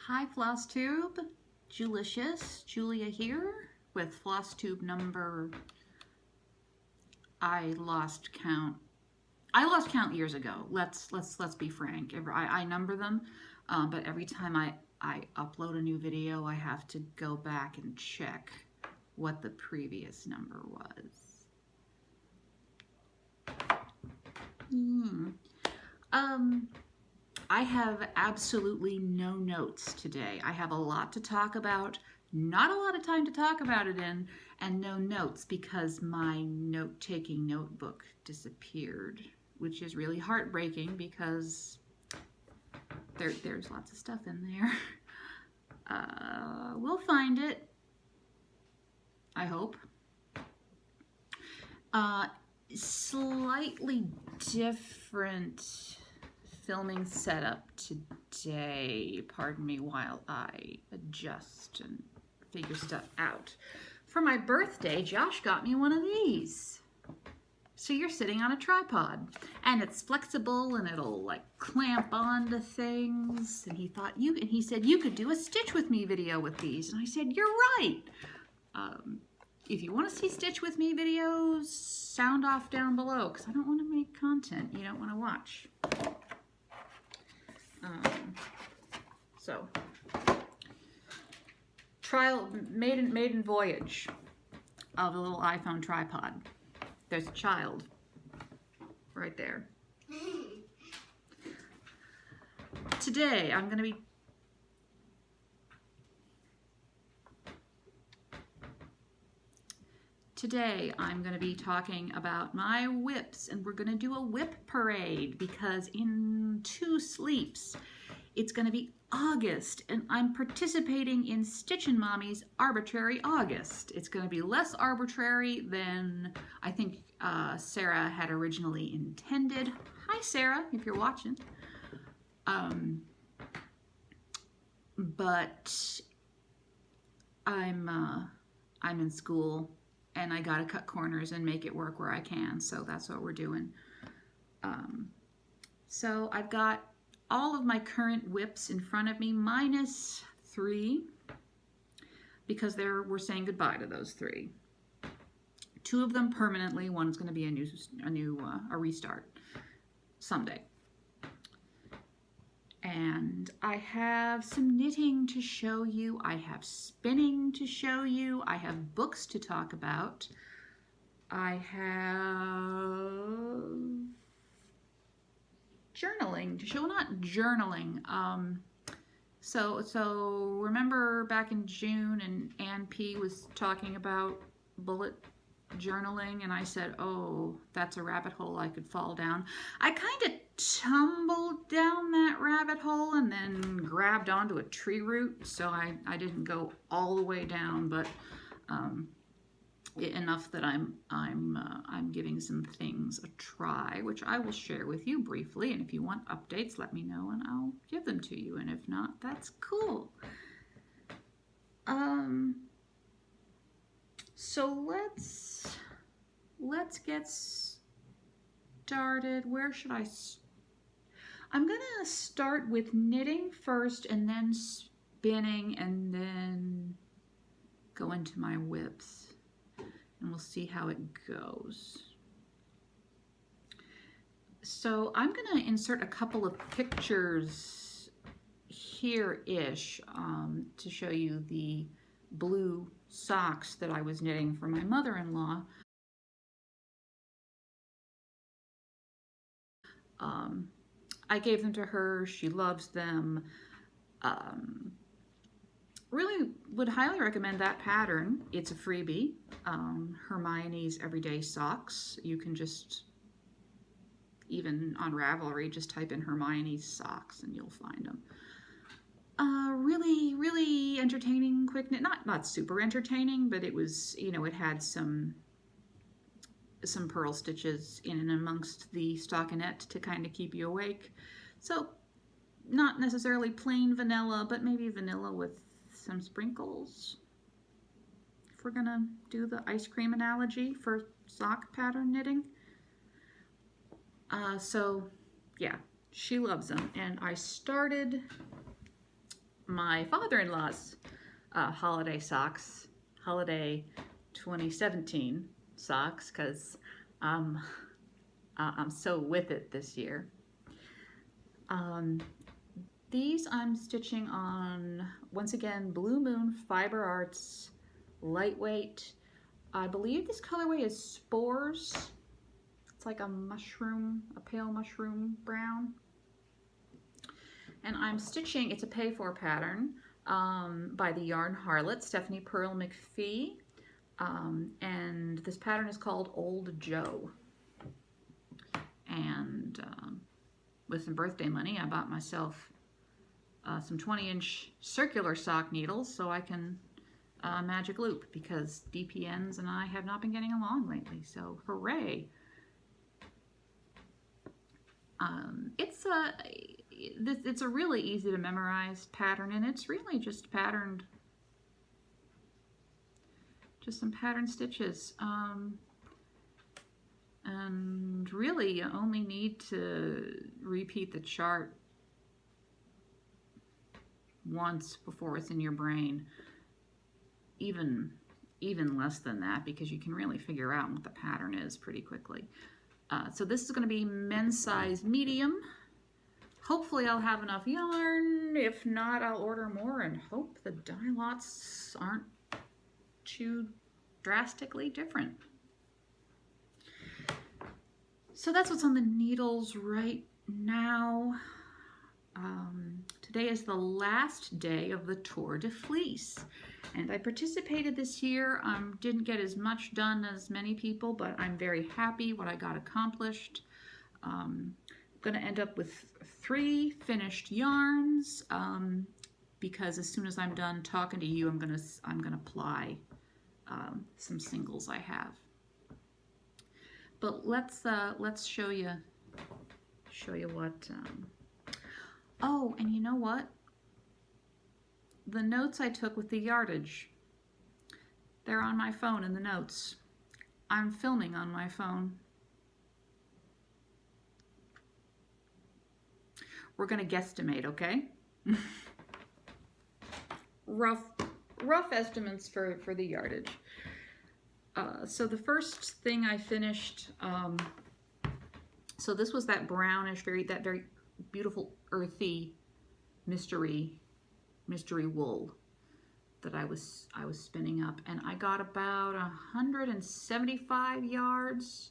Hi FlossTube, Julia here with FlossTube number, I lost count years ago. Let's be frank. I number them, but every time I upload a new video, I have to go back and check what the previous number was. I have absolutely no notes today. I have a lot to talk about, not a lot of time to talk about it in, and no notes because my note-taking notebook disappeared, which is really heartbreaking because there's lots of stuff in there. We'll find it, I hope. Slightly different filming setup today, pardon me while I adjust and figure stuff out. For my birthday, Josh got me one of these. So you're sitting on a tripod and it's flexible and it'll like clamp onto things. And he said you could do a Stitch With Me video with these. And I said, you're right. If you want to see Stitch With Me videos, sound off down below because I don't want to make content you don't want to watch. So, maiden voyage of a little iPhone tripod. There's a child right there. Today I'm going to be talking about my WIPs, and we're going to do a WIP parade because in 2 sleeps it's going to be August, and I'm participating in Stitchin' Mommy's Arbitrary August. It's going to be less arbitrary than I think Sarah had originally intended. Hi Sarah, if you're watching. But I'm in school and I gotta cut corners and make it work where I can, so that's what we're doing. So I've got all of my current WIPs in front of me, minus 3, because we're saying goodbye to those 3. 2 of them permanently. One's going to be a restart someday. And I have some knitting to show you. I have spinning to show you. I have books to talk about. I have journaling to show, not journaling. So remember back in June and Ann P was talking about bullet journaling, and I said, oh, that's a rabbit hole I could fall down. I kind of tumbled down that rabbit hole and then grabbed onto a tree root, so I didn't go all the way down, but enough that I'm giving some things a try, which I will share with you briefly, and if you want updates, let me know and I'll give them to you, and if not, that's cool. So let's get started. Where should I I'm gonna start with knitting first and then spinning and then go into my WIPs. And we'll see how it goes. So I'm going to insert a couple of pictures here-ish to show you the blue socks that I was knitting for my mother-in-law. I gave them to her. She loves them. Really would highly recommend that pattern. It's a freebie. Hermione's Everyday Socks. You can just, even on Ravelry, just type in Hermione's socks and you'll find them. Really entertaining, quick knit. Not super entertaining, but it was, it had some purl stitches in and amongst the stockinette to kind of keep you awake. So not necessarily plain vanilla, but maybe vanilla with some sprinkles. If we're gonna do the ice cream analogy for sock pattern knitting. So yeah, she loves them, and I started my father-in-law's holiday socks, holiday 2017 socks, because I'm so with it this year. These I'm stitching on, once again, Blue Moon Fiber Arts lightweight. I believe this colorway is Spores. It's like a mushroom, a pale mushroom brown. And I'm stitching, it's a pay-for pattern by the Yarn Harlot, Stephanie Pearl McPhee. And this pattern is called Old Joe. And with some birthday money, I bought myself some 20-inch circular sock needles so I can magic loop, because DPNs and I have not been getting along lately, so hooray. It's a really easy to memorize pattern, and it's really just patterned, just some pattern stitches. And really you only need to repeat the chart once before it's in your brain. Even less than that, because you can really figure out what the pattern is pretty quickly. So this is going to be men's size medium. Hopefully I'll have enough yarn. If not, I'll order more and hope the dye lots aren't too drastically different. So that's what's on the needles right now. Today is the last day of the Tour de Fleece, and I participated this year. Didn't get as much done as many people, but I'm very happy what I got accomplished. I'm gonna end up with 3 finished yarns, because as soon as I'm done talking to you, I'm gonna ply some singles I have. But let's show you what. Oh, and you know what? The notes I took with the yardage, they're on my phone in the notes. I'm filming on my phone. We're gonna guesstimate, okay? rough estimates for the yardage. So the first thing I finished, so this was that brownish, that very beautiful earthy mystery wool that I was spinning up, and I got about 175 yards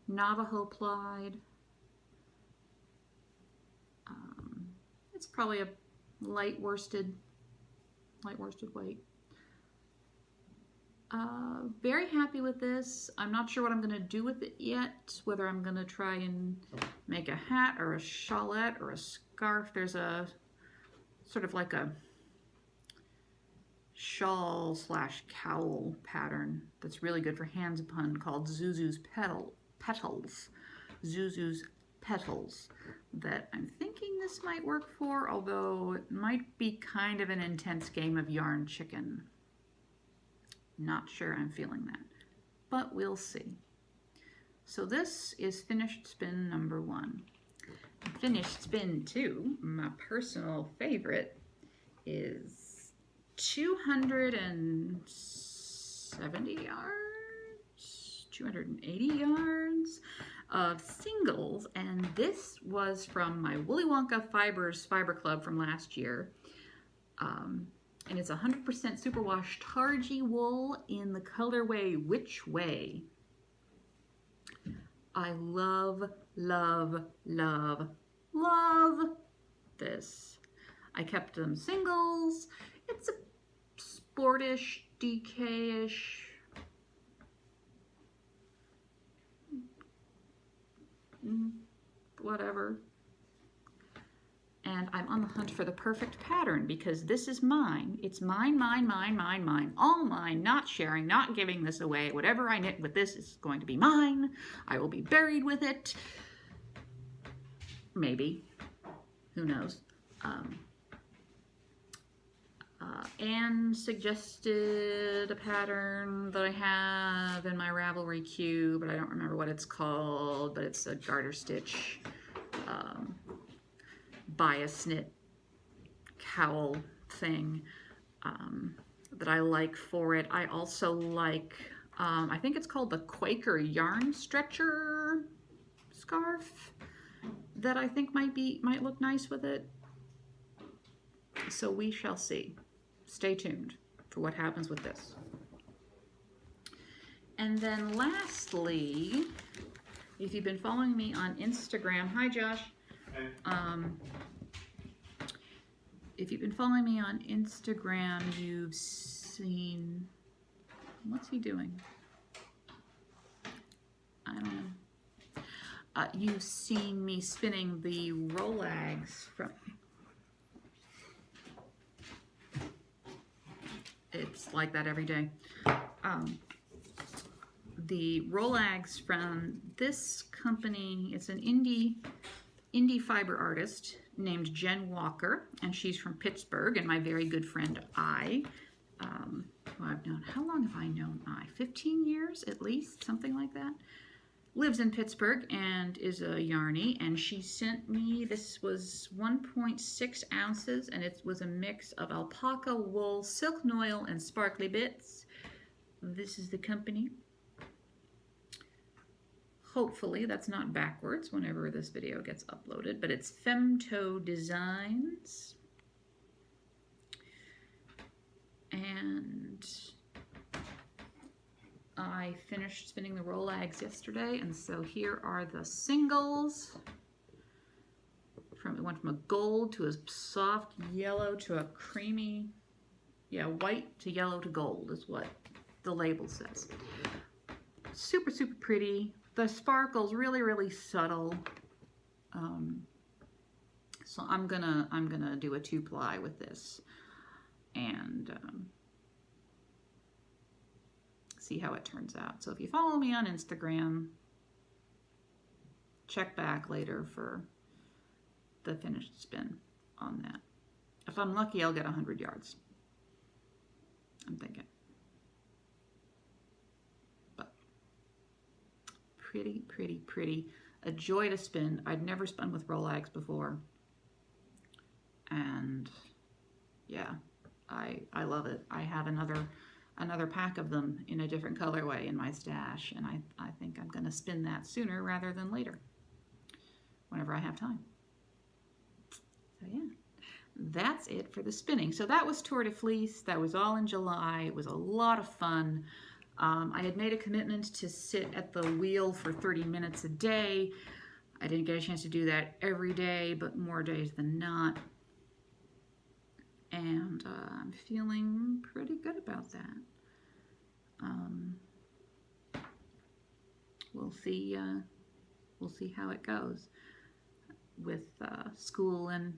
Navajo plied. It's probably a light worsted weight. Very happy with this. I'm not sure what I'm going to do with it yet, whether I'm going to try and make a hat or a shawlette or a scarf. There's a sort of like a shawl / cowl pattern that's really good for hands upon called Zuzu's Petals. Zuzu's Petals, that I'm thinking this might work for, although it might be kind of an intense game of yarn chicken. Not sure I'm feeling that, but we'll see. So this is finished spin number 1. Finished spin 2, my personal favorite, is 270 yards, 280 yards of singles, and this was from my Woolly Wonka Fibers Fiber Club from last year. And it's 100% superwash targy wool in the colorway Which Way. I love, love, love, love this. I kept them singles. It's a sportish, DK-ish, whatever. And I'm on the hunt for the perfect pattern, because this is mine. It's mine, mine, mine, mine, mine. All mine, not sharing, not giving this away. Whatever I knit with this is going to be mine. I will be buried with it. Maybe. Who knows? Anne suggested a pattern that I have in my Ravelry queue, but I don't remember what it's called, but it's a garter stitch bias knit cowl thing that I like for it. I also like, I think it's called the Quaker Yarn Stretcher scarf that I think might look nice with it. So we shall see. Stay tuned for what happens with this. And then lastly, if you've been following me on Instagram, hi Josh. If you've been following me on Instagram, you've seen, what's he doing? I don't know. You've seen me spinning the Rollags from, it's like that every day. The Rollags from this company, it's an indie fiber artist named Jen Walker, and she's from Pittsburgh, and my very good friend who I've known, how long have I known 15 years at least, something like that, lives in Pittsburgh and is a yarny, and she sent me, this was 1.6 ounces, and it was a mix of alpaca, wool, silk noil, and sparkly bits. This is the company. Hopefully that's not backwards whenever this video gets uploaded, but it's Femto Designs. And I finished spinning the Rollags yesterday, and so here are the singles. It went from a gold to a soft yellow to a creamy, white to yellow to gold is what the label says. Super, super pretty. The sparkle's really, really subtle. So I'm gonna do a 2-ply with this and see how it turns out. So if you follow me on Instagram, check back later for the finished spin on that. If I'm lucky, I'll get 100 yards. I'm thinking. Pretty, pretty, pretty. A joy to spin. I'd never spun with Rollags before. And yeah, I love it. I have another pack of them in a different colorway in my stash, and I think I'm going to spin that sooner rather than later, whenever I have time. So yeah, that's it for the spinning. So that was Tour de Fleece. That was all in July. It was a lot of fun. I had made a commitment to sit at the wheel for 30 minutes a day. I didn't get a chance to do that every day, but more days than not. And I'm feeling pretty good about that. We'll see how it goes with school and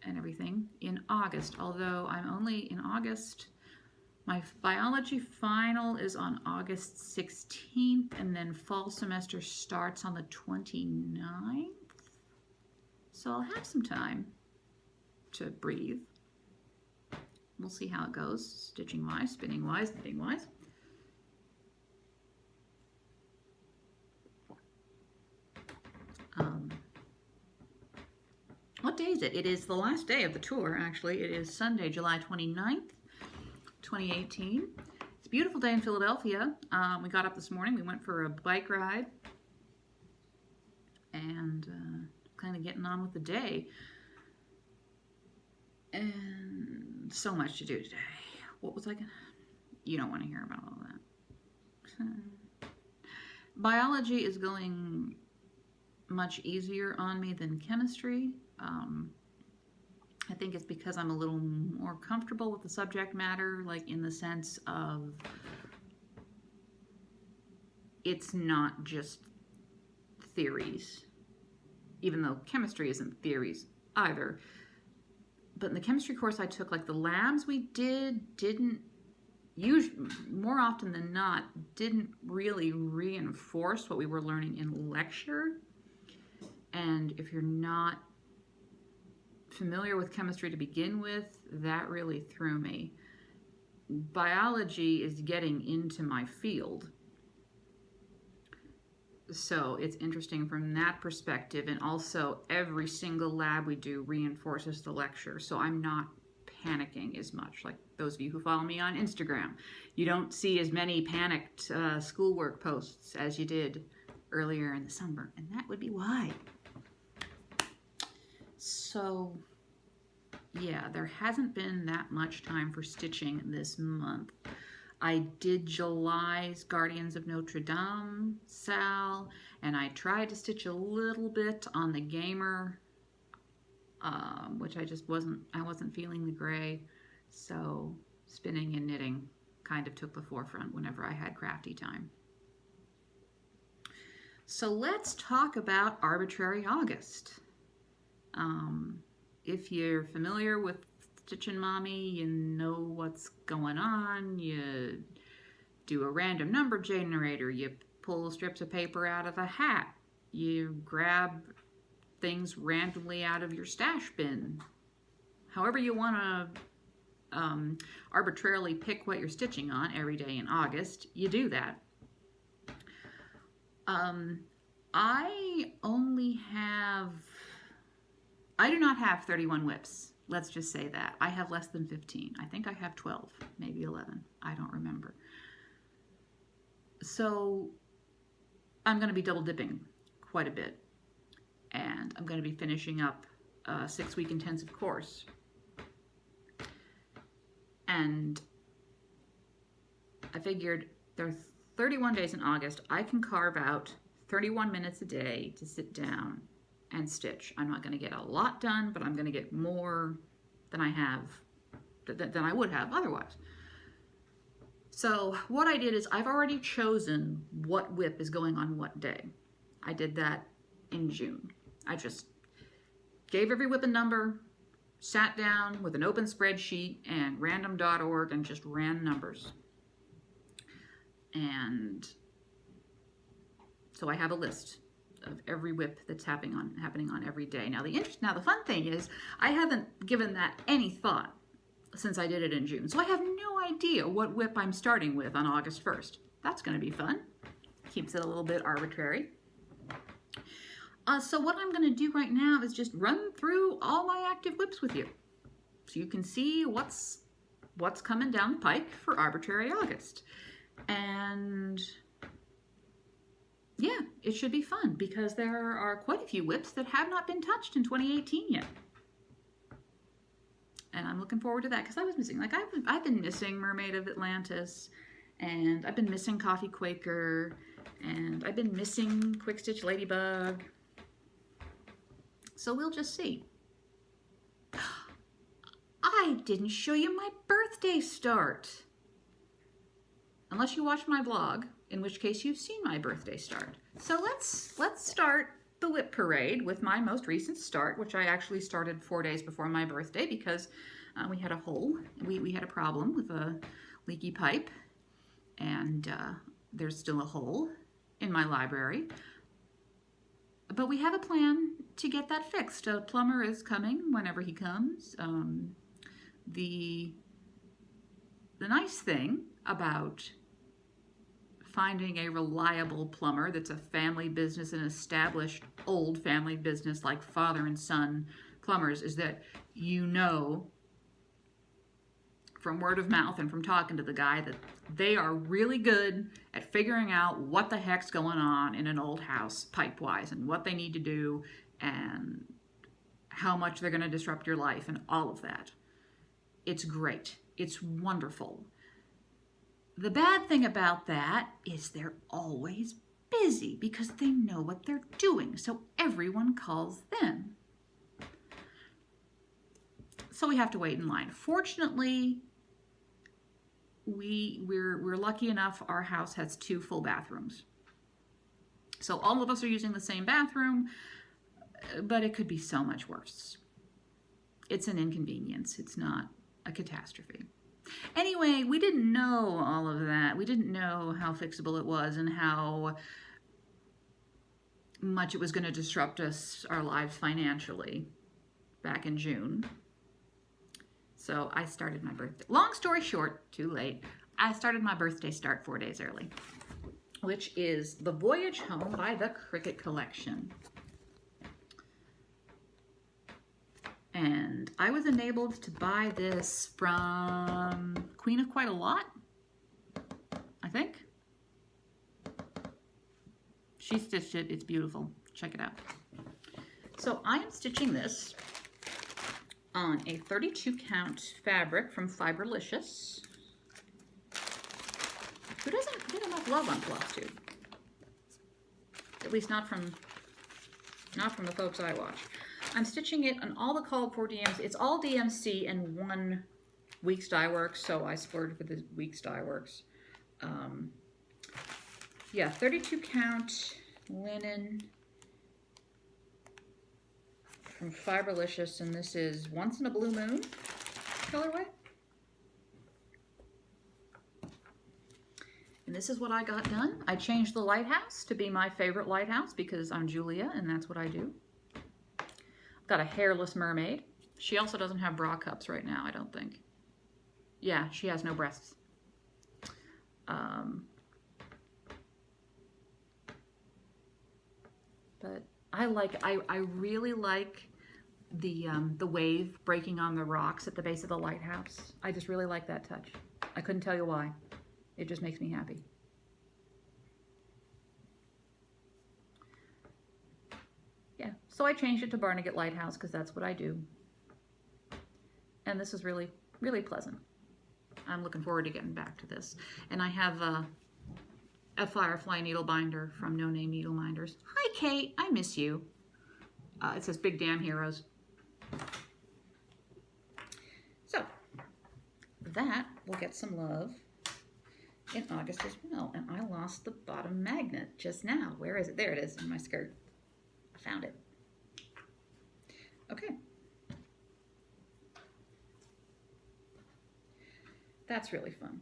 everything in August. Although I'm only in August. My biology final is on August 16th, and then fall semester starts on the 29th. So I'll have some time to breathe. We'll see how it goes, stitching wise, spinning wise, knitting wise. What day is it? It is the last day of the tour, actually. It is Sunday, July 29th. 2018. It's a beautiful day in Philadelphia. We got up this morning. We went for a bike ride and kind of getting on with the day. And so much to do today. What was I gonna? You don't want to hear about all that. Biology is going much easier on me than chemistry. I think it's because I'm a little more comfortable with the subject matter, like in the sense of it's not just theories, even though chemistry isn't theories either. But in the chemistry course I took, like the labs we didn't more often than not, didn't really reinforce what we were learning in lecture. And if you're not familiar with chemistry to begin with, that really threw me. Biology is getting into my field, so it's interesting from that perspective, and also every single lab we do reinforces the lecture, so I'm not panicking as much. Like those of you who follow me on Instagram, you don't see as many panicked schoolwork posts as you did earlier in the summer, and that would be why. So yeah, there hasn't been that much time for stitching this month. I did July's Guardians of Notre Dame, Sal, and I tried to stitch a little bit on the Gamer, which I wasn't feeling the gray, so spinning and knitting kind of took the forefront whenever I had crafty time. So let's talk about Arbitrary August. If you're familiar with Stitchin' Mommy, you know what's going on. You do a random number generator, you pull strips of paper out of a hat, you grab things randomly out of your stash bin. However you want to arbitrarily pick what you're stitching on every day in August, you do that. I do not have 31 WIPs. Let's just say that. I have less than 15. I think I have 12, maybe 11. I don't remember. So I'm going to be double dipping quite a bit. And I'm going to be finishing up a 6-week intensive course. And I figured there are 31 days in August. I can carve out 31 minutes a day to sit down and stitch. I'm not going to get a lot done, but I'm going to get more than I would have otherwise. So what I did is I've already chosen what WIP is going on what day. I did that in June. I just gave every WIP a number, sat down with an open spreadsheet and random.org and just ran numbers. And so I have a list of every WIP that's happening on every day. Now the fun thing is I haven't given that any thought since I did it in June. So I have no idea what WIP I'm starting with on August 1st. That's going to be fun. Keeps it a little bit arbitrary. So what I'm going to do right now is just run through all my active WIPs with you, so you can see what's coming down the pike for Arbitrary August. And yeah, it should be fun because there are quite a few WIPs that have not been touched in 2018 yet. And I'm looking forward to that because I was missing, like I've been missing Mermaid of Atlantis, and I've been missing Coffee Quaker, and I've been missing Quick Stitch Ladybug. So we'll just see. I didn't show you my birthday start. Unless you watched my blog, in which case you've seen my birthday start. So let's start the WIP parade with my most recent start, which I actually started 4 days before my birthday because we had a hole. We had a problem with a leaky pipe, and there's still a hole in my library. But we have a plan to get that fixed. A plumber is coming whenever he comes. The nice thing about finding a reliable plumber that's a family business, an established old family business like father and son plumbers, is that you know from word of mouth and from talking to the guy that they are really good at figuring out what the heck's going on in an old house pipe-wise and what they need to do and how much they're going to disrupt your life and all of that. It's great. It's wonderful. The bad thing about that is they're always busy because they know what they're doing, so everyone calls them. So we have to wait in line. Fortunately, we're lucky enough our house has 2 full bathrooms. So all of us are using the same bathroom, but it could be so much worse. It's an inconvenience. It's not a catastrophe. Anyway, we didn't know all of that. We didn't know how fixable it was and how much it was going to disrupt our lives financially back in June. So I started my birthday. Long story short, too late. I started my birthday start 4 days early, which is The Voyage Home by the Cricket Collection. And I was enabled to buy this from Queen of Quite a Lot, I think. She stitched it. It's beautiful. Check it out. So I am stitching this on a 32 count fabric from Fiberlicious. Who doesn't get enough love on FlossTube? At least not from the folks I watch. I'm stitching it on all the called for DMs. It's all DMC and 1 Weeks Dye Works, so I splurged with the Weeks Dye Works. Yeah, 32 count linen from Fiberlicious, and this is Once in a Blue Moon colorway. And this is what I got done. I changed the lighthouse to be my favorite lighthouse because I'm Julia and that's what I do. I've got a hairless mermaid. She also doesn't have bra cups right now, I don't think. Yeah, she has no breasts. But I really like the wave breaking on the rocks at the base of the lighthouse. I just really like that touch. I couldn't tell you why. It just makes me happy. Yeah, so I changed it to Barnegat Lighthouse because that's what I do. And this is really, really pleasant. I'm looking forward to getting back to this. And I have a Firefly needle binder from No Name Needle Minders. Hi, Kate. I miss you. It says Big Damn Heroes. So, that will get some love in August as well. And I lost the bottom magnet just now. Where is it? There it is in my skirt. I found it. Okay. That's really fun.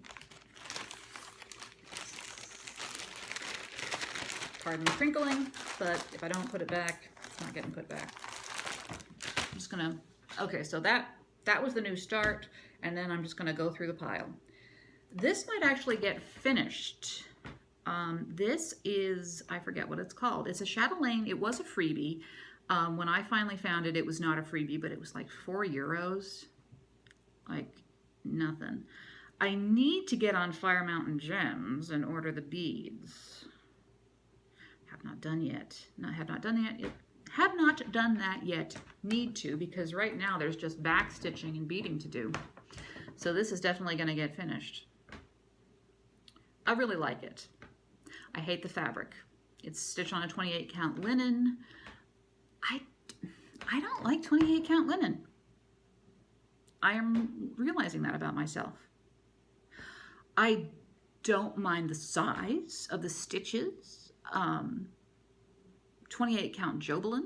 Pardon the crinkling, but if I don't put it back, it's not getting put back. I'm just gonna, okay, so that was the new start, and then I'm just gonna go through the pile. This might actually get finished. This is, I forget what it's called. It's a chatelaine. It was a freebie. When I finally found it, it was not a freebie, but it was like €4. Like nothing. I need to get on Fire Mountain Gems and order the beads. Have not done yet. No, have not done yet. Have not done that yet. Need to, because right now there's just back stitching and beading to do. So this is definitely going to get finished. I really like it. I hate the fabric. It's stitched on a 28 count linen. I don't like 28 count linen. I am realizing that about myself. I don't mind the size of the stitches. 28 count Jobelin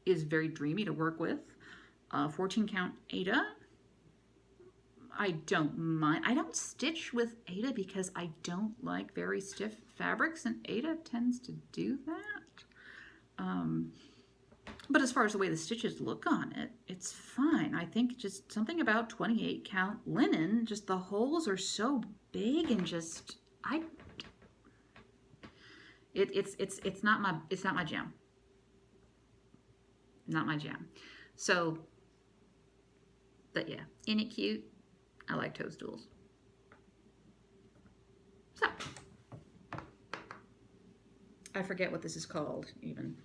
is very dreamy to work with. 14 count Aida, I don't mind. I don't stitch with Aida because I don't like very stiff fabrics, and Aida tends to do that. But as far as the way the stitches look on it, it's fine. I think just something about 28 count linen, just the holes are so big and just it's not my jam. Not my jam. So, but yeah, ain't it cute? I like toadstools. So, I forget what this is called even.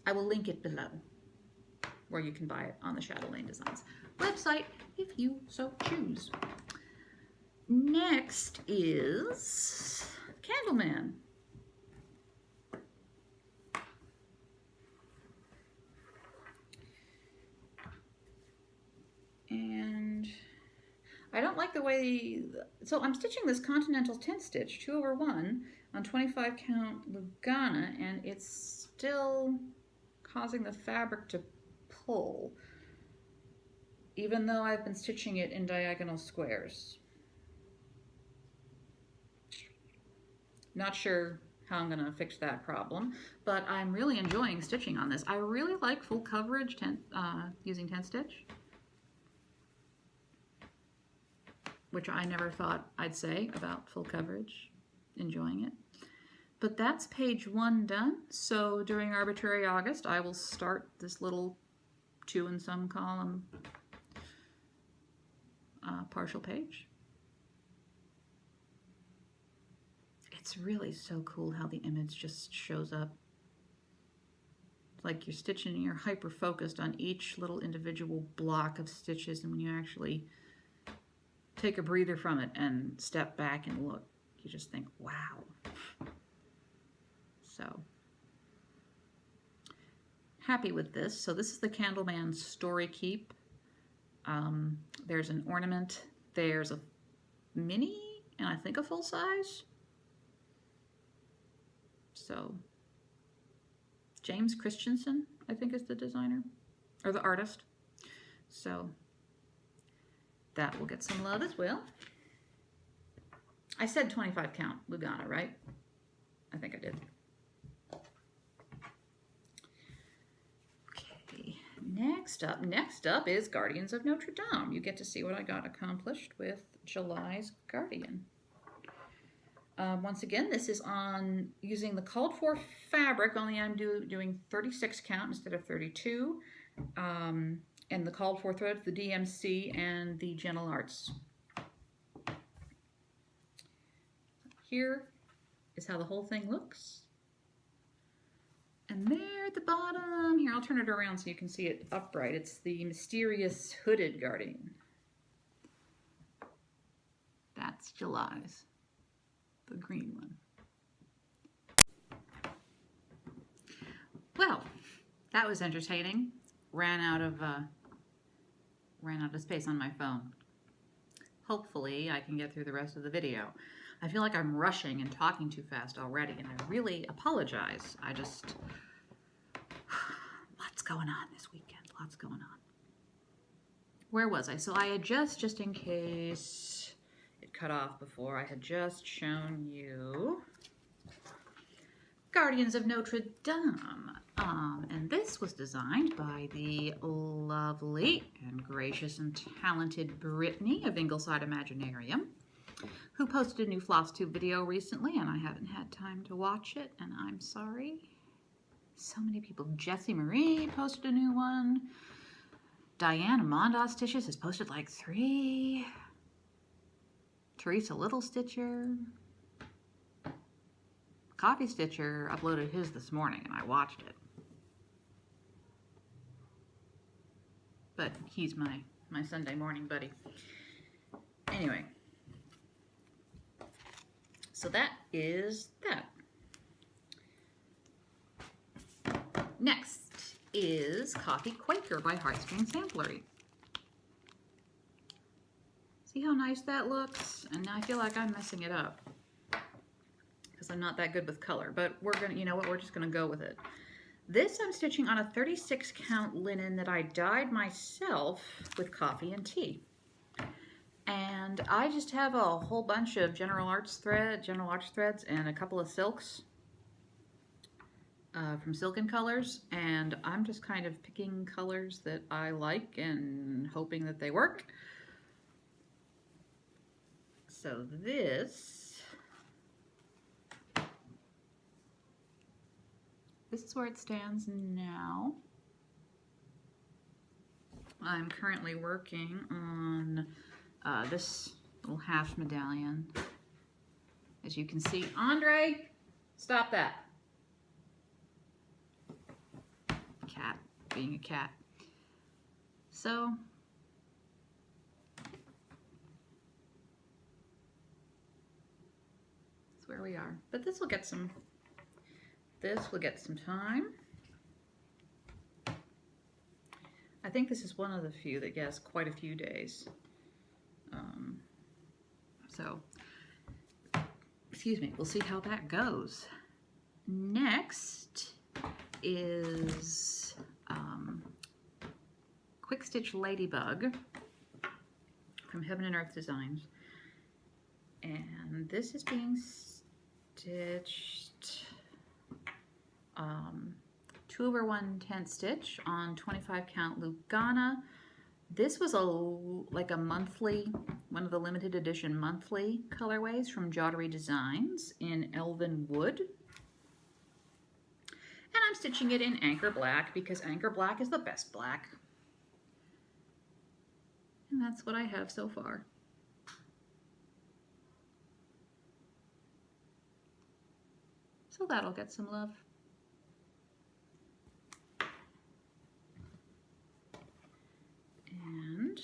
I will link it below where you can buy it on the Chatelaine Designs website if you so choose. Next is Candleman. And I don't like the way, so I'm stitching this Continental 10 stitch 2/1 on 25 count Lugana, and it's still causing the fabric to pull, even though I've been stitching it in diagonal squares. Not sure how I'm going to fix that problem, but I'm really enjoying stitching on this. I really like full coverage using 10 stitch, which I never thought I'd say about full coverage, enjoying it. But that's page 1 done. So during Arbitrary August, I will start this little 2 and some column partial page. It's really so cool how the image just shows up. It's like you're stitching and you're hyper focused on each little individual block of stitches, and when you actually take a breather from it and step back and look, you just think, wow. So happy with this. So this is the Candleman Story Keep. There's an ornament, there's a mini, and I think a full size. So James Christensen, I think, is the designer or the artist. So that will get some love as well. I said 25 count Lugana, right? I think I did. Okay, next up is Guardians of Notre Dame. You get to see what I got accomplished with July's Guardian. Once again, this is on using the called for fabric, only I'm doing 36 count instead of 32. And the called for threads, the DMC and the Gentle Arts. Here is how the whole thing looks. And there at the bottom, here, I'll turn it around so you can see it upright. It's the mysterious hooded Guardian. That's July's, the green one. Well, that was entertaining. Ran out of space on my phone. Hopefully I can get through the rest of the video. I feel like I'm rushing and talking too fast already, and I really apologize. I just, lots going on this weekend, lots going on. Where was I? So I had just in case it cut off before, I had just shown you Guardians of Notre Dame. And this was designed by the lovely and gracious and talented Brittany of Ingleside Imaginarium, who posted a new FlossTube video recently, and I haven't had time to watch it, and I'm sorry. So many people. Jessie Marie posted a new one. Diane Amonda Stitches has posted like 3. Teresa Little Stitcher. Coffee Stitcher uploaded his this morning, and I watched it. But he's my Sunday morning buddy. Anyway. So that is that. Next is Coffee Quaker by Heartstring Samplery. See how nice that looks? And now I feel like I'm messing it up because I'm not that good with color, but we're gonna, you know what, we're just gonna go with it. This I'm stitching on a 36 count linen that I dyed myself with coffee and tea. And I just have a whole bunch of General Arts threads and a couple of silks from Silken Colors, and I'm just kind of picking colors that I like and hoping that they work. So this is where it stands now. I'm currently working on this little half medallion. As you can see, Andre, stop that. Cat, being a cat. So, that's where we are. But this will get some time. I think this is one of the few that gets quite a few days. So, excuse me, we'll see how that goes. Next is Quick Stitch Ladybug from Heaven and Earth Designs. And this is being stitched 2 over 1/10 stitch on 25 count Lugana. This was like a monthly, one of the limited edition monthly colorways from Jottery Designs in Elven Wood. stitching it in Anchor Black because Anchor Black is the best black. And that's what I have so far. So that'll get some love. And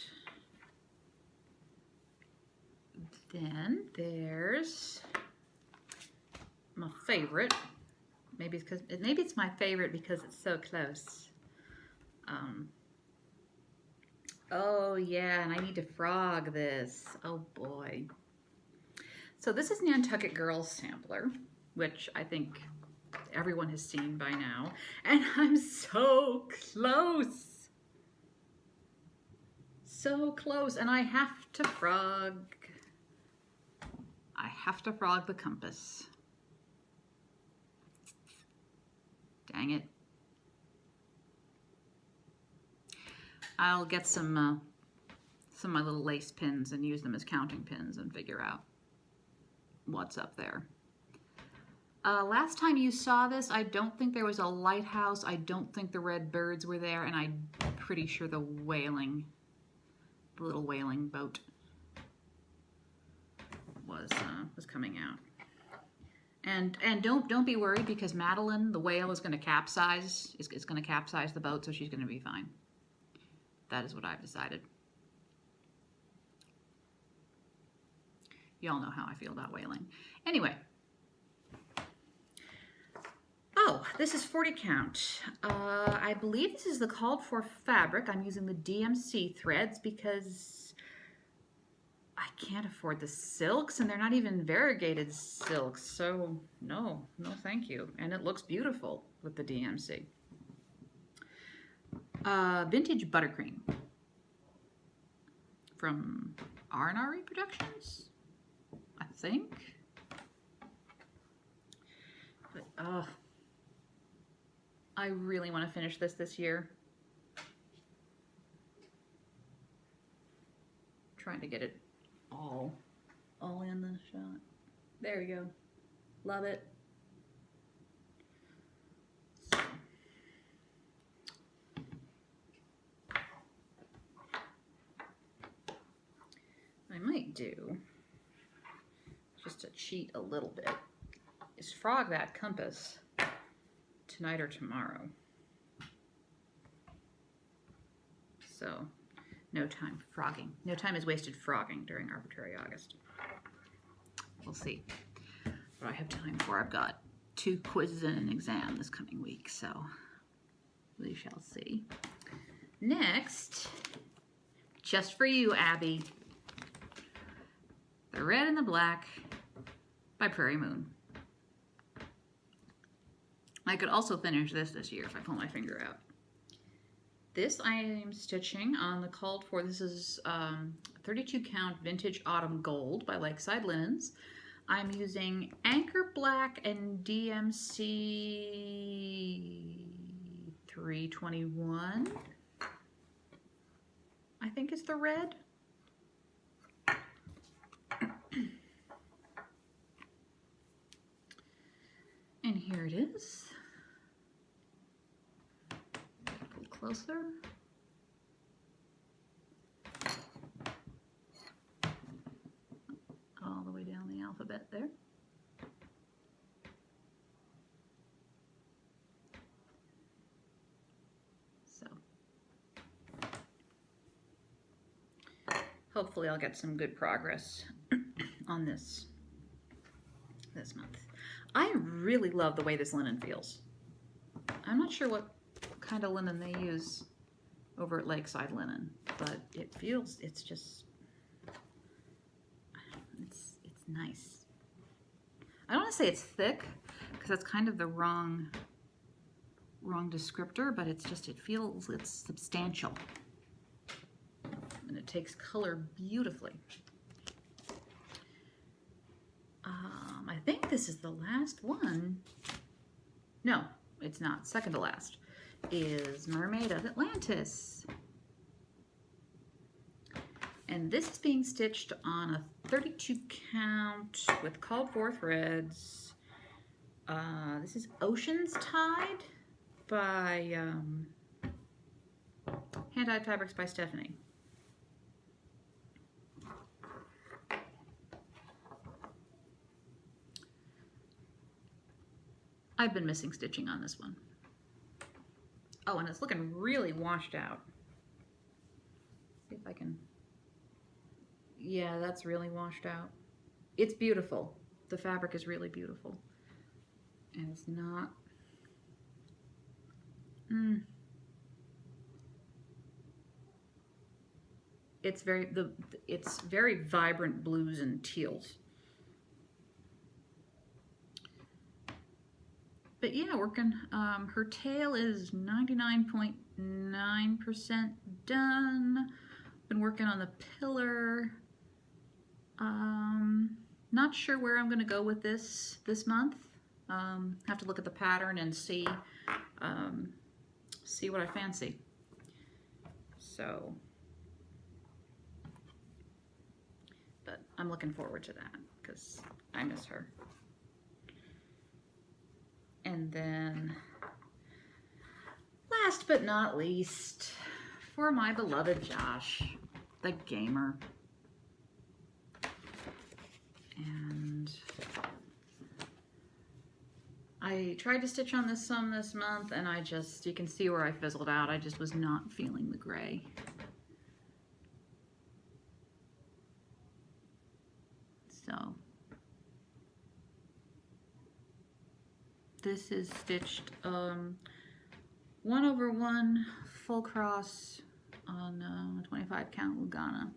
then there's my favorite. Maybe it's my favorite because it's so close. Oh yeah, and I need to frog this. Oh boy. So this is Nantucket Girls Sampler, which I think everyone has seen by now. And I'm so close. So close. And I have to frog. I have to frog the compass. Dang it. I'll get some of my little lace pins and use them as counting pins and figure out what's up there. Last time you saw this, I don't think there was a lighthouse. I don't think the red birds were there, and I'm pretty sure the little whaling boat was coming out. And don't be worried because Madeline, the whale, is going to capsize. It's going to capsize the boat, so she's going to be fine. That is what I've decided. Y'all know how I feel about whaling. Anyway. Oh, this is 40 count. I believe this is the called for fabric. I'm using the DMC threads because I can't afford the silks, and they're not even variegated silks. So no thank you. And it looks beautiful with the DMC. Vintage Buttercream from Arbitrary Productions, I think. But I really want to finish this year. Trying to get it all in the shot. There we go. Love it. I might do, just to cheat a little bit, is frog that compass tonight or tomorrow. So, no time frogging. No time is wasted frogging during Arbitrary August. We'll see what I have time for. I've got 2 quizzes and an exam this coming week, so we shall see. Next, just for you, Abby. The Red and the Black by Prairie Moon. I could also finish this year if I pull my finger out. This I am stitching on the called for. This is 32 count Vintage Autumn Gold by Lakeside Linens. I'm using Anchor Black and DMC 321. I think it's the red. And here it is. Pull closer. All the way down the alphabet there. So, hopefully I'll get some good progress on this month. I really love the way this linen feels. I'm not sure what kind of linen they use over at Lakeside Linen, but it feels, it's nice. I don't want to say it's thick because that's kind of the wrong descriptor, but it's substantial. And it takes color beautifully. I think this is the last one. No, it's not. Second to last is Mermaid of Atlantis. And this is being stitched on a 32 count with called for threads. This is Ocean's Tide by Hand-Dyed Fabrics by Stephanie. I've been missing stitching on this one. Oh, and it's looking really washed out. See if I can... Yeah, that's really washed out. It's beautiful. The fabric is really beautiful. And it's not... It's very vibrant blues and teals. But yeah, working. Her tail is 99.9% done. Been working on the pillar. Not sure where I'm going to go with this month. Have to look at the pattern and see what I fancy. So, but I'm looking forward to that because I miss her. And then, last but not least, for my beloved Josh, the gamer. And I tried to stitch on this some this month, and you can see where I fizzled out. I just was not feeling the gray. So, this is stitched 1/1 full cross on 25 count Lugana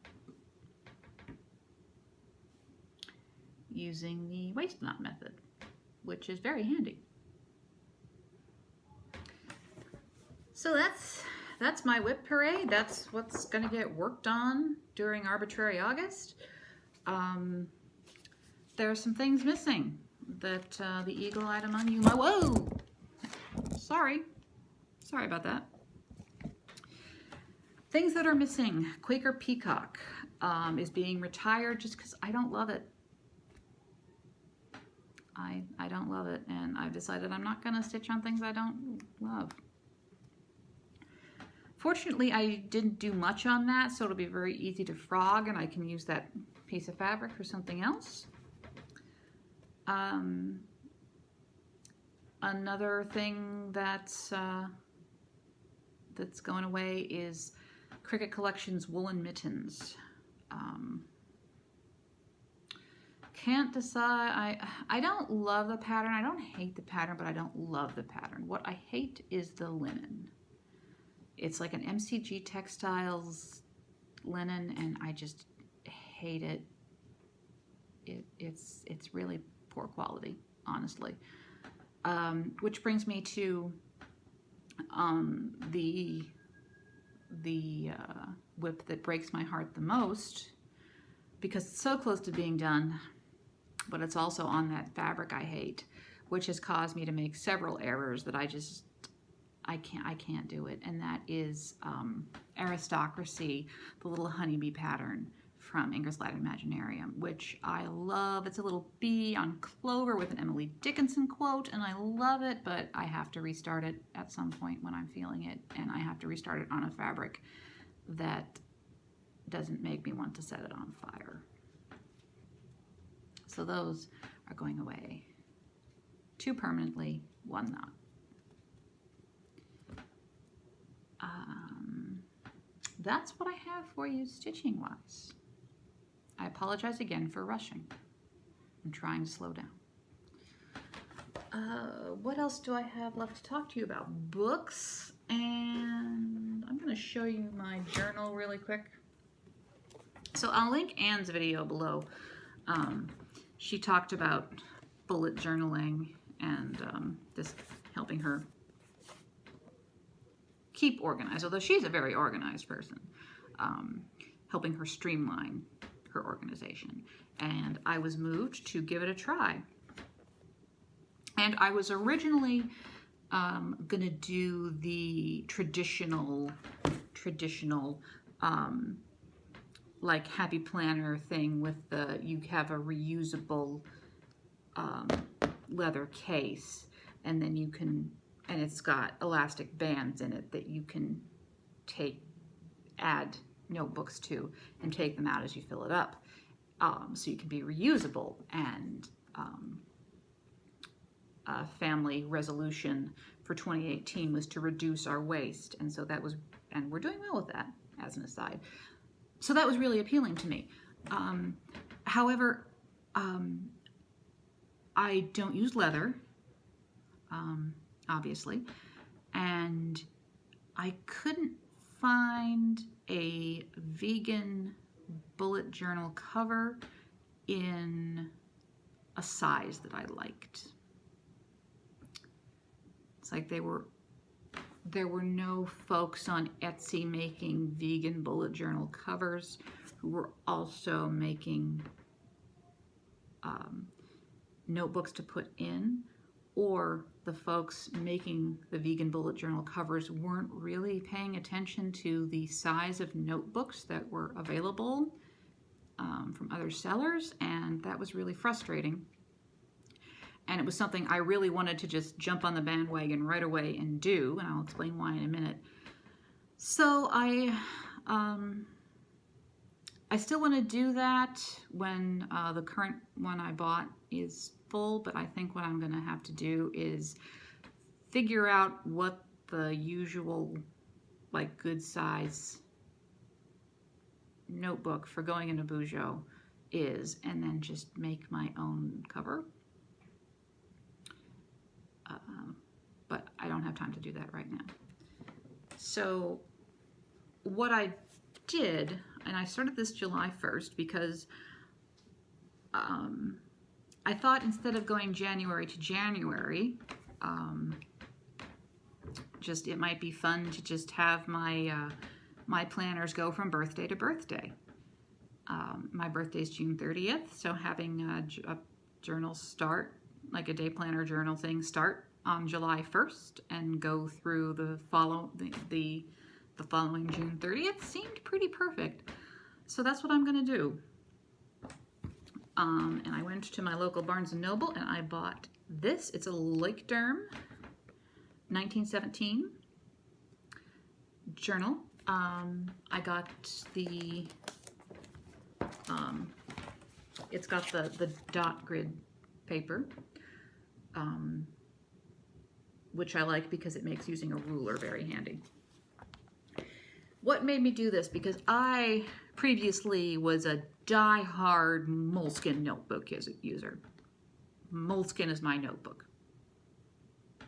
using the waist knot method, which is very handy. So that's my WIP parade. That's what's going to get worked on during Arbitrary August. There are some things missing that the eagle-eyed among you might... Whoa! Sorry about that. Things that are missing. Quaker Peacock is being retired just because I don't love it. I don't love it, and I've decided I'm not going to stitch on things I don't love. Fortunately, I didn't do much on that, so it'll be very easy to frog, and I can use that piece of fabric for something else. Another thing that's going away is Cricut Collection's woolen mittens. Can't decide. I don't love the pattern. I don't hate the pattern, but I don't love the pattern. What I hate is the linen. It's like an MCG Textiles linen, and I just hate it. It's really poor quality, honestly. Which brings me to the WIP that breaks my heart the most, because it's so close to being done, but it's also on that fabric I hate, which has caused me to make several errors that I can't do it, and that is Aristocracy, the little honeybee pattern from Ingrid's Latin Imaginarium, which I love. It's a little bee on clover with an Emily Dickinson quote, and I love it, but I have to restart it at some point when I'm feeling it, and I have to restart it on a fabric that doesn't make me want to set it on fire. So those are going away. 2 permanently, 1 not. That's what I have for you stitching wise. I apologize again for rushing. I'm trying to slow down. What else do I have left to talk to you about? Books, and I'm going to show you my journal really quick. So I'll link Anne's video below. She talked about bullet journaling and this helping her keep organized, although she's a very organized person, helping her streamline her organization. And I was moved to give it a try. And I was originally gonna do the traditional like Happy Planner thing with you have a reusable leather case, and then you can and it's got elastic bands in it that you can add notebooks to and take them out as you fill it up. So you can be reusable. And family resolution for 2018 was to reduce our waste, and so that was, and we're doing well with that, as an aside. So that was really appealing to me. However, I don't use leather, obviously, and I couldn't find a vegan bullet journal cover in a size that I liked. It's like there were no folks on Etsy making vegan bullet journal covers who were also making notebooks to put in, or the folks making the vegan bullet journal covers weren't really paying attention to the size of notebooks that were available from other sellers, and that was really frustrating. And it was something I really wanted to just jump on the bandwagon right away and do, and I'll explain why in a minute. So I still want to do that when the current one I bought is full, but I think what I'm going to have to do is figure out what the usual, like, good size notebook for going into Bujo is, and then just make my own cover. But I don't have time to do that right now. So what I did, and I started this July 1st because I thought instead of going January to January, it might be fun to just have my my planners go from birthday to birthday. My birthday is June 30th, so having a journal start, like a day planner journal thing, start on July 1st and go through the following June 30th seemed pretty perfect. So that's what I'm going to do. And I went to my local Barnes & Noble and I bought this. It's a Leia 1917 journal. I got the, it's got the dot grid paper, which I like because it makes using a ruler very handy. What made me do this? Because I previously was a die-hard Moleskine notebook user. Moleskine is my notebook.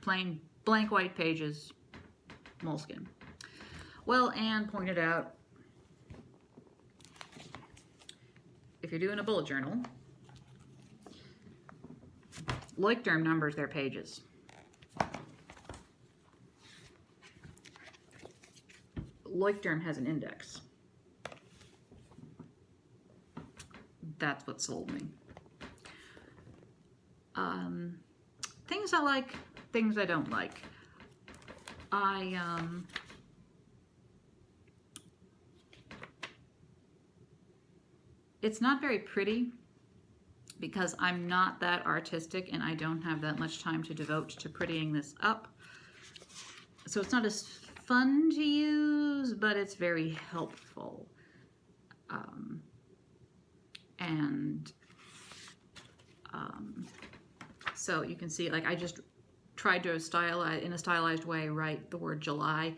Plain blank white pages, Moleskine. Well, Anne pointed out, if you're doing a bullet journal, Leia numbers their pages. Leia has an index. That's what sold me. Things I like, things I don't like. It's not very pretty because I'm not that artistic and I don't have that much time to devote to prettying this up. So it's not as fun to use, but it's very helpful. So you can see, like, I just tried to stylize, in a stylized way, write the word July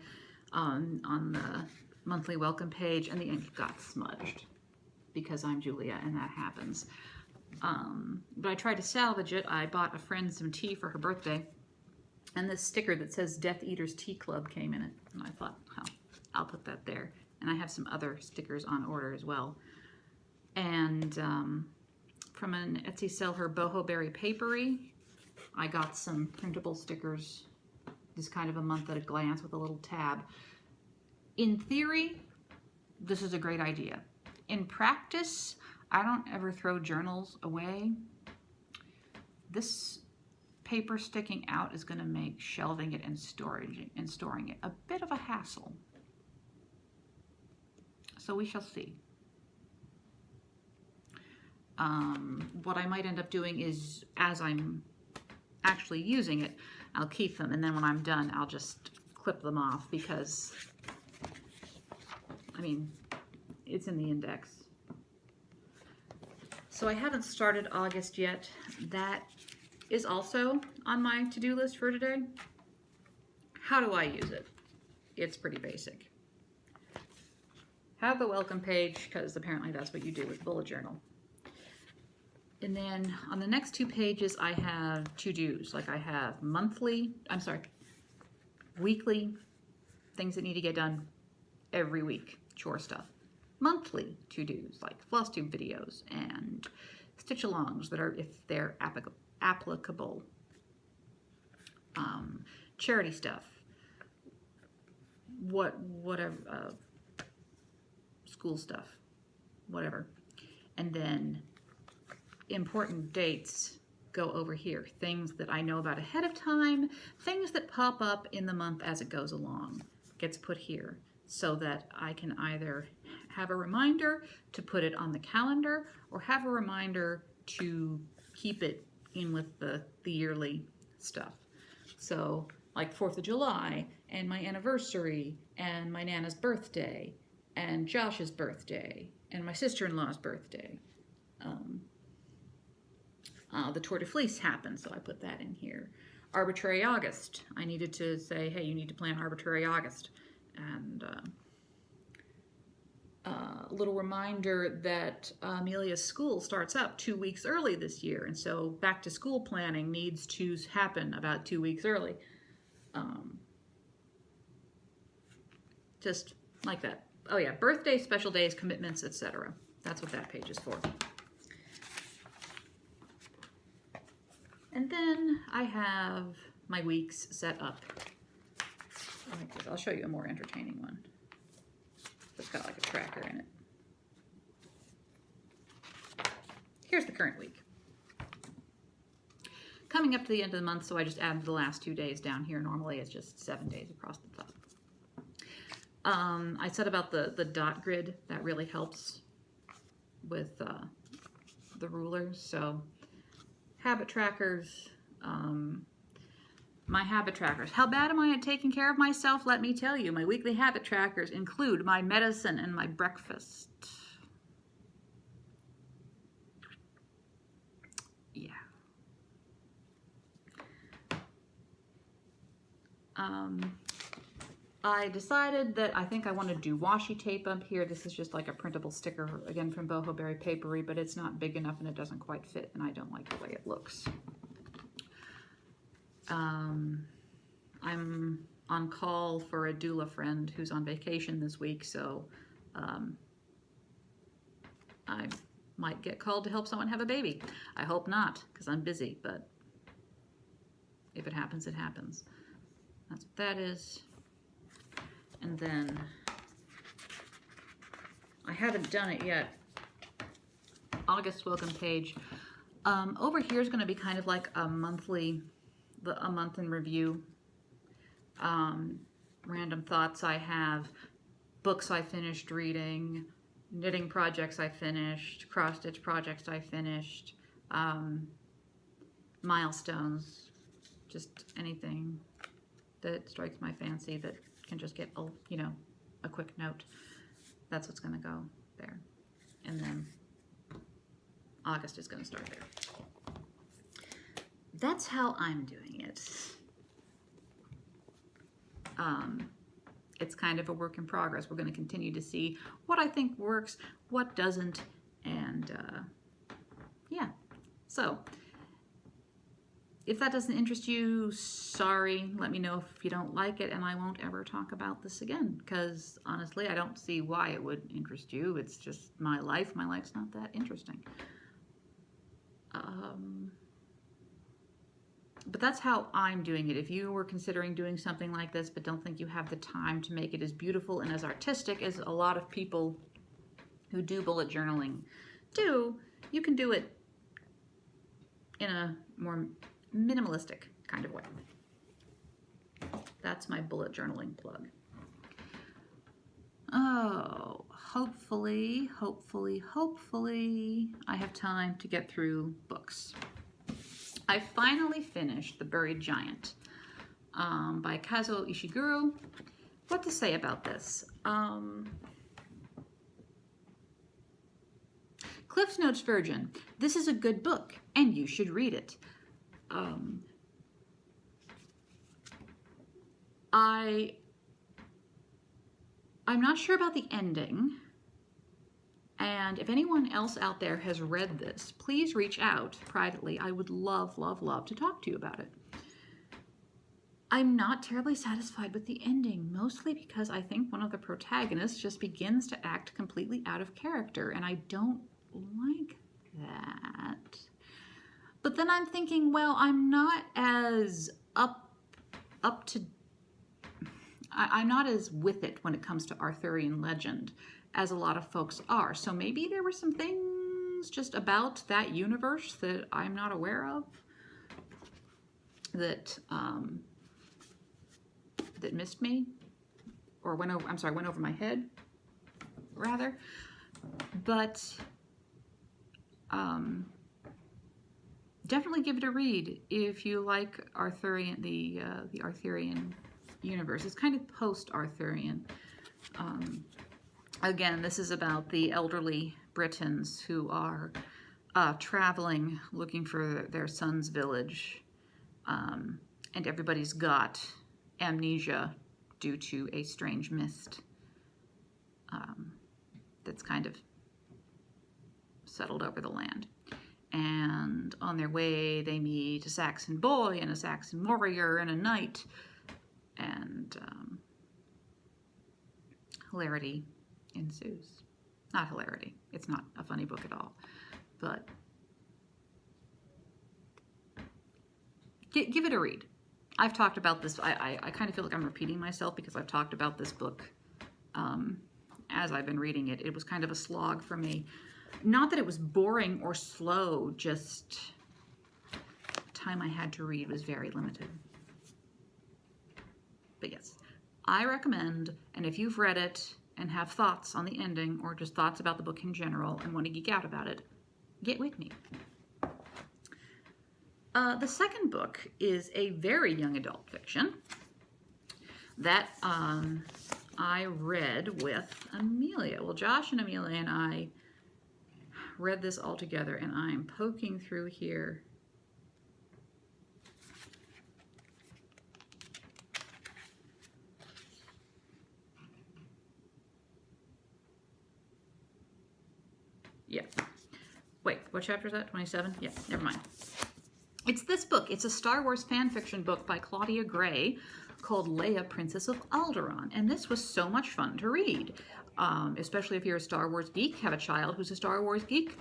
on the monthly welcome page, and the ink got smudged because I'm Julia and that happens. But I tried to salvage it. I bought a friend some tea for her birthday, and this sticker that says Death Eaters Tea Club came in it. And I thought, oh, I'll put that there. And I have some other stickers on order as well. And from an Etsy seller, Boho Berry Papery, I got some printable stickers, this kind of a month at a glance with a little tab. In theory, this is a great idea. In practice, I don't ever throw journals away. This paper sticking out is going to make shelving it and storing it a bit of a hassle. So we shall see. What I might end up doing is, as I'm actually using it, I'll keep them, and then when I'm done, I'll just clip them off because, I mean, it's in the index. So I haven't started August yet. That is also on my to-do list for today. How do I use it? It's pretty basic. Have the welcome page, because apparently that's what you do with bullet journal. And then on the next 2 pages, I have to-dos. Like I have weekly things that need to get done every week, chore stuff. Monthly to-dos, like FlossTube videos and stitch-alongs that are, if they're applicable. Charity stuff. Whatever, school stuff, whatever. And then important dates go over here. Things that I know about ahead of time, things that pop up in the month as it goes along, gets put here so that I can either have a reminder to put it on the calendar or have a reminder to keep it in with the yearly stuff. So like 4th of July and my anniversary and my Nana's birthday and Josh's birthday and my sister-in-law's birthday. The Tour de Fleece happened, so I put that in here. Arbitrary August. I needed to say, hey, you need to plan Arbitrary August. And a little reminder that Amelia's school starts up 2 weeks early this year, and so back to school planning needs to happen about 2 weeks early. Just like that. Oh yeah, birthdays, special days, commitments, etc. That's what that page is for. And then I have my weeks set up. Like this. I'll show you a more entertaining one. It's got like a tracker in it. Here's the current week. Coming up to the end of the month, so I just added the last 2 days down here. Normally it's just 7 days across the top. I said about the dot grid, that really helps with the rulers. So habit trackers, my habit trackers. How bad am I at taking care of myself? Let me tell you, my weekly habit trackers include my medicine and my breakfast. Yeah. I decided that I think I want to do washi tape up here. This is just like a printable sticker, again from Boho Berry Papery, but it's not big enough and it doesn't quite fit, and I don't like the way it looks. I'm on call for a doula friend who's on vacation this week, so I might get called to help someone have a baby. I hope not, because I'm busy, but if it happens, it happens. That's what that is. And then I haven't done it yet. August welcome page. Over here is going to be kind of like a month in review. Random thoughts I have, books I finished reading, knitting projects I finished, cross stitch projects I finished, milestones, just anything that strikes my fancy that can just get a quick note. That's what's going to go there. And then August is going to start there. That's how I'm doing it. It's kind of a work in progress. We're going to continue to see what I think works, what doesn't, and yeah. So if that doesn't interest you, sorry. Let me know if you don't like it, and I won't ever talk about this again, because honestly, I don't see why it would interest you. It's just my life. My life's not that interesting. But that's how I'm doing it. If you were considering doing something like this but don't think you have the time to make it as beautiful and as artistic as a lot of people who do bullet journaling do, you can do it in a more minimalistic kind of way. That's my bullet journaling plug. Oh, hopefully I have time to get through books. I finally finished The Buried Giant. by Kazuo Ishiguro. What to say about this? Cliff's Notes Virgin. This is a good book, and you should read it. I'm not sure about the ending, and if anyone else out there has read this, please reach out privately. I would love, love, love to talk to you about it. I'm not terribly satisfied with the ending, mostly because I think one of the protagonists just begins to act completely out of character, and I don't like that. But then I'm thinking, well, I'm not as I'm not as with it when it comes to Arthurian legend as a lot of folks are. So maybe there were some things just about that universe that I'm not aware of that that missed me, or went over my head, rather. But definitely give it a read if you like Arthurian, the Arthurian universe. It's kind of post-Arthurian. Again, this is about the elderly Britons who are traveling, looking for their son's village, and everybody's got amnesia due to a strange mist that's kind of settled over the land. And on their way, they meet a Saxon boy and a Saxon warrior and a knight, and hilarity ensues. Not hilarity. It's not a funny book at all, but give it a read. I've talked about this. I kind of feel like I'm repeating myself because I've talked about this book as I've been reading it. It was kind of a slog for me. Not that it was boring or slow, just the time I had to read was very limited. But yes, I recommend, and if you've read it and have thoughts on the ending or just thoughts about the book in general and want to geek out about it, get with me. The second book is a very young adult fiction that I read with Amelia. Well, Josh and Amelia and I read this all together, and I'm poking through here. Yeah. Wait, what chapter is that? 27? Yeah, never mind. It's this book. It's a Star Wars fan fiction book by Claudia Gray called Leia, Princess of Aldaraan. And this was so much fun to read, especially if you're a Star Wars geek, have a child who's a Star Wars geek.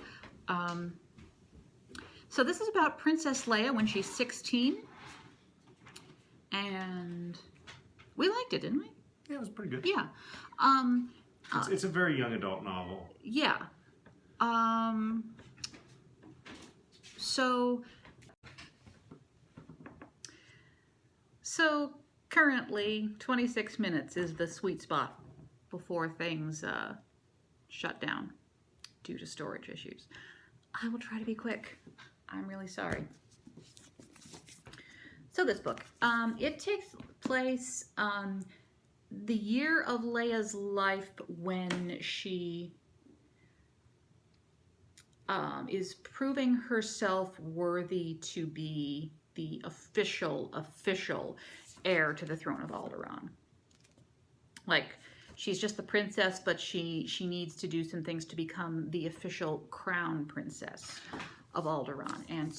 So this is about Princess Leia when she's 16. And we liked it, didn't we? Yeah, it was pretty good. Yeah. It's a very young adult novel. Yeah. So currently 26 minutes is the sweet spot before things shut down due to storage issues. I will try to be quick. I'm really sorry. So this book, it takes place the year of Leia's life when she is proving herself worthy to be the official heir to the throne of Aldaraan. Like, she's just the princess, but she needs to do some things to become the official crown princess of Aldaraan. And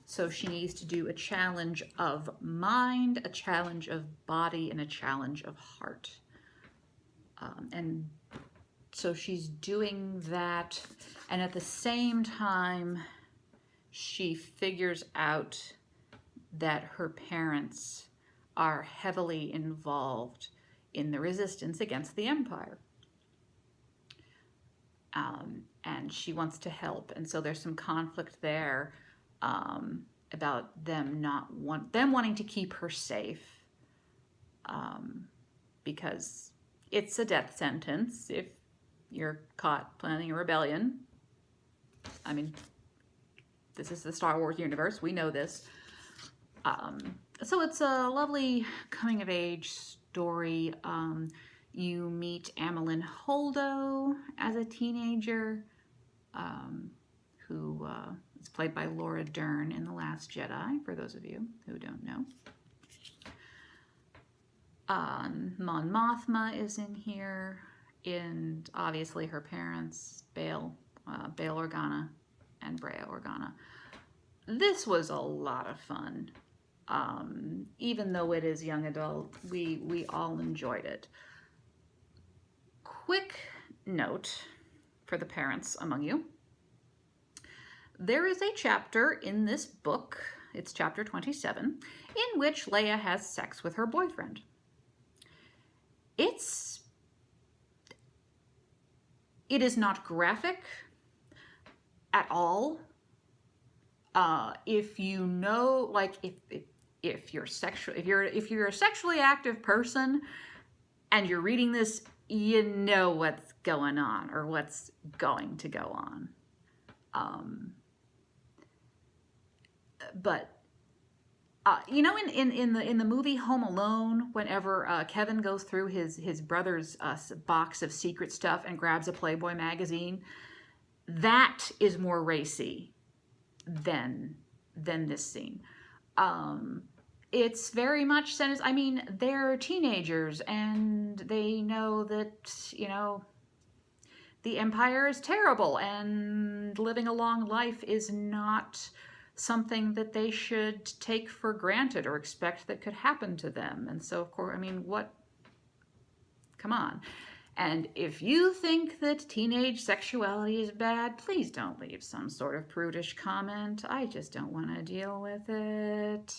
so she needs to do a challenge of mind, a challenge of body, and a challenge of heart. And so she's doing that, and at the same time, she figures out that her parents are heavily involved in the resistance against the Empire. And she wants to help, and so there's some conflict there about them wanting to keep her safe, because it's a death sentence if you're caught planning a rebellion. I mean, this is the Star Wars universe. We know this. So it's a lovely coming-of-age story. You meet Amelin Holdo as a teenager, who is played by Laura Dern in The Last Jedi, for those of you who don't know. Mon Mothma is in here, and obviously her parents, Bail Organa and Brea Organa. This was a lot of fun. Even though it is young adult, we all enjoyed it. Quick note for the parents among you. There is a chapter in this book, it's chapter 27, in which Leia has sex with her boyfriend. It is not graphic at all. If you know, like, if you're a sexually active person and you're reading this, you know what's going on or what's going to go on. But you know, in the movie Home Alone, whenever Kevin goes through his brother's box of secret stuff and grabs a Playboy magazine, that is more racy than this scene. It's very much sense. I mean, they're teenagers and they know that, you know, the Empire is terrible and living a long life is not something that they should take for granted or expect that could happen to them. And so, of course, I mean, come on. And if you think that teenage sexuality is bad, please don't leave some sort of prudish comment. I just don't want to deal with it.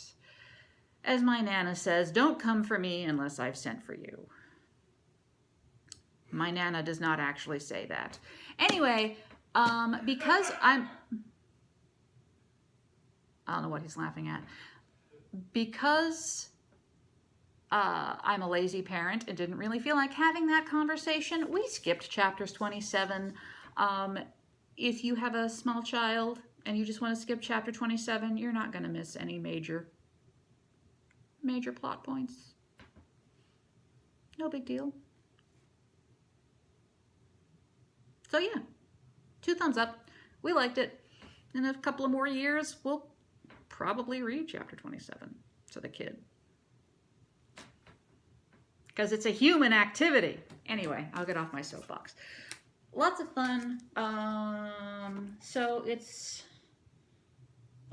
As my Nana says, don't come for me unless I've sent for you. My Nana does not actually say that. Anyway, because I don't know what he's laughing at. Because I'm a lazy parent and didn't really feel like having that conversation, we skipped chapters 27. If you have a small child and you just want to skip chapter 27, you're not going to miss any major plot points. No big deal. So yeah, 2 thumbs up. We liked it. In a couple of more years, we'll probably read chapter 27 to the kid. Because it's a human activity. Anyway, I'll get off my soapbox. Lots of fun. So it's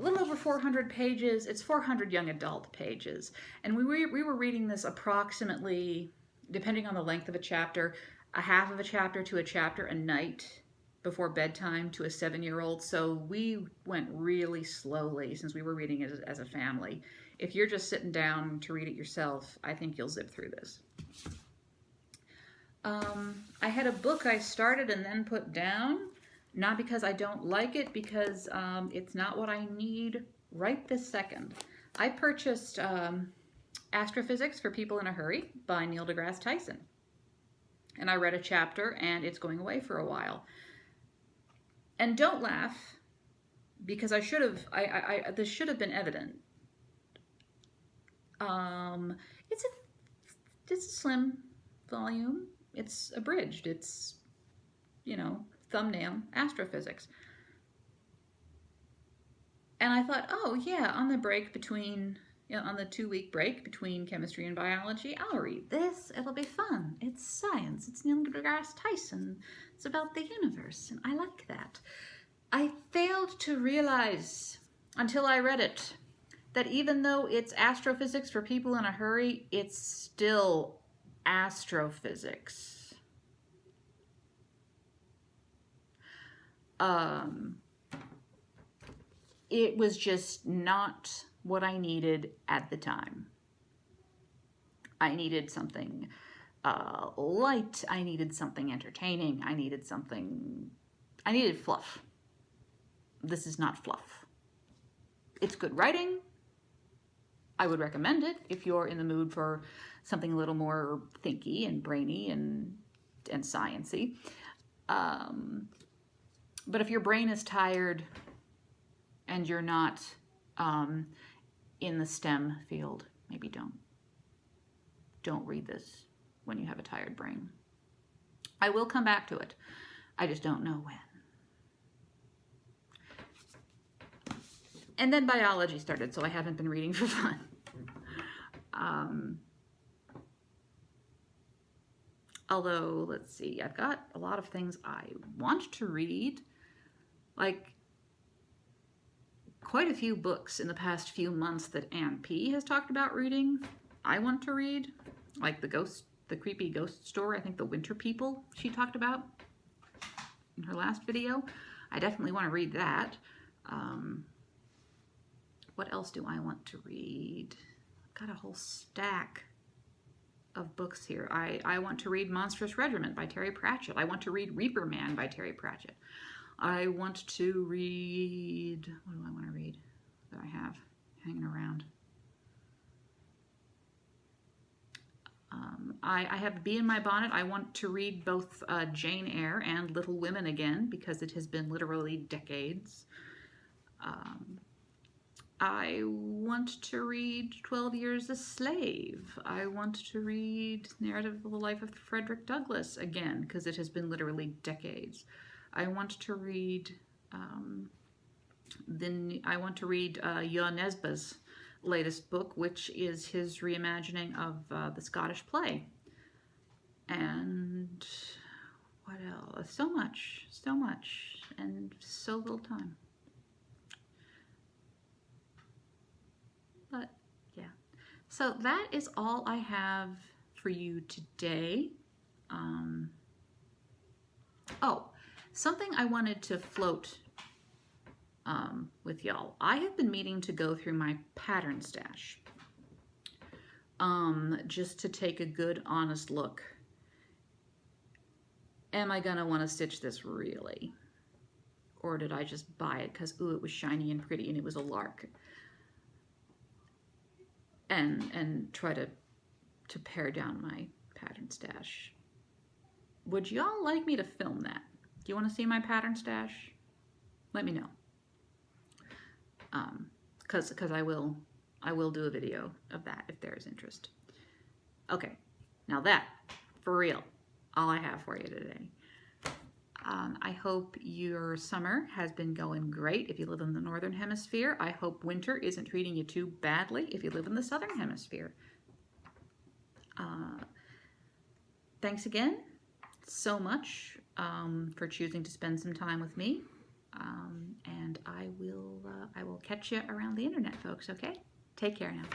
a little over 400 pages. It's 400 young adult pages. And we were reading this approximately, depending on the length of a chapter, a half of a chapter to a chapter a night before bedtime to a 7-year-old. So we went really slowly since we were reading it as a family. If you're just sitting down to read it yourself, I think you'll zip through this. I had a book I started and then put down, not because I don't like it, because it's not what I need right this second. I purchased Astrophysics for People in a Hurry by Neil deGrasse Tyson. And I read a chapter and it's going away for a while. And don't laugh, because I should have, this should have been evident. It's a slim volume. It's abridged. It's, you know, thumbnail Astrophysics. And I thought, oh yeah, on the break between, you know, on the 2-week break between chemistry and biology, I'll read this. It'll be fun. It's science. It's Neil deGrasse Tyson. It's about the universe, and I like that. I failed to realize until I read it that even though it's Astrophysics for People in a Hurry, it's still astrophysics. It was just not what I needed at the time. I needed something light. I needed something entertaining. I needed fluff. This is not fluff. It's good writing. I would recommend it if you're in the mood for something a little more thinky and brainy and sciencey. But if your brain is tired and you're not in the STEM field, maybe don't read this when you have a tired brain. I will come back to it. I just don't know when. And then biology started, so I haven't been reading for fun. Although, let's see, I've got a lot of things I want to read. Like, quite a few books in the past few months that Ann P. has talked about reading, I want to read. Like the creepy ghost story, I think The Winter People, she talked about in her last video. I definitely want to read that. What else do I want to read? I've got a whole stack of books here. I want to read Monstrous Regiment by Terry Pratchett. I want to read Reaper Man by Terry Pratchett. I want to read, what do I want to read that I have hanging around? I have Bee in My Bonnet. I want to read both Jane Eyre and Little Women again because it has been literally decades. I want to read 12 Years a Slave. I want to read Narrative of the Life of Frederick Douglass again because it has been literally decades. I want to read Jo Nesbø's latest book, which is his reimagining of the Scottish play. And what else? So much, and so little time. But yeah, so that is all I have for you today. Oh, something I wanted to float with y'all. I have been meaning to go through my pattern stash just to take a good, honest look. Am I gonna want to stitch this really? Or did I just buy it because, ooh, it was shiny and pretty and it was a lark? And try to pare down my pattern stash. Would y'all like me to film that? Do you want to see my pattern stash? Let me know. Because I will do a video of that if there is interest. Okay, now that, for real, all I have for you today. I hope your summer has been going great if you live in the Northern Hemisphere. I hope winter isn't treating you too badly if you live in the Southern Hemisphere. Thanks again so much for choosing to spend some time with me. And I will catch you around the internet, folks, okay? Take care now.